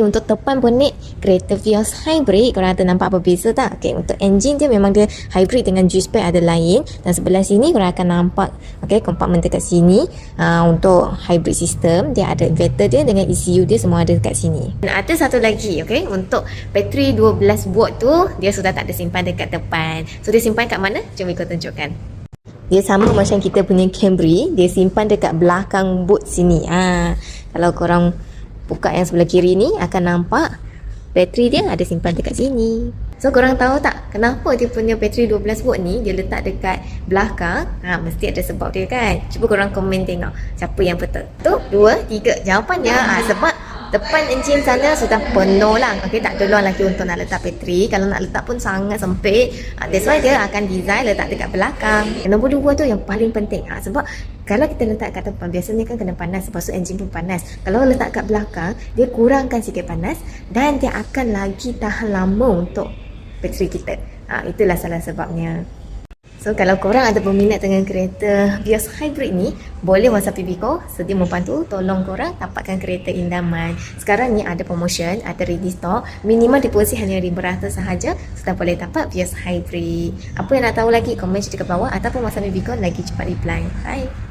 Untuk tepan bonet kereta Vios Hybrid, korang ada nampak apa beza tak? Okay, untuk enjin dia memang dia hybrid dengan G-Spec ada lain. Dan sebelah sini korang akan nampak kompartmen dekat sini. Untuk hybrid system, dia ada inverter dia dengan ECU dia semua ada dekat sini. Dan ada satu lagi, untuk bateri 12 volt tu, dia sudah tak ada simpan dekat depan. So dia simpan kat mana? Jom ikut tunjukkan. Dia sama macam kita punya Camry, dia simpan dekat belakang boot sini. Kalau korang buka yang sebelah kiri ni akan nampak bateri dia ada simpan dekat sini. So korang tahu tak kenapa dia punya bateri 12 volt ni dia letak dekat belakang? Mesti ada sebab dia kan. Cuba korang komen tengok siapa yang betul. Tu, 2, 3 jawapannya. Sebab depan enjin sana sudah penuh lah. Tak peluang lagi untuk nak letak bateri. Kalau nak letak pun sangat sempit. That's why dia akan design letak dekat belakang. Nombor 2 tu yang paling penting. Sebab kalau kita letak kat depan, biasanya kan kena panas, lepas tu enjin pun panas. Kalau letak kat belakang, dia kurangkan sikit panas dan dia akan lagi tahan lama untuk bateri kita. Itulah salah sebabnya. So kalau korang ada berminat dengan kereta Vios Hybrid ni, boleh WhatsApp Bibiko, sedia membantu tolong korang dapatkan kereta idaman. Sekarang ni ada promotion, ada ready stock, minimal deposit hanya RM500 sahaja, sudah boleh dapat Vios Hybrid. Apa yang nak tahu lagi, komen cerita ke bawah ataupun WhatsApp Bibiko lagi cepat reply. Bye.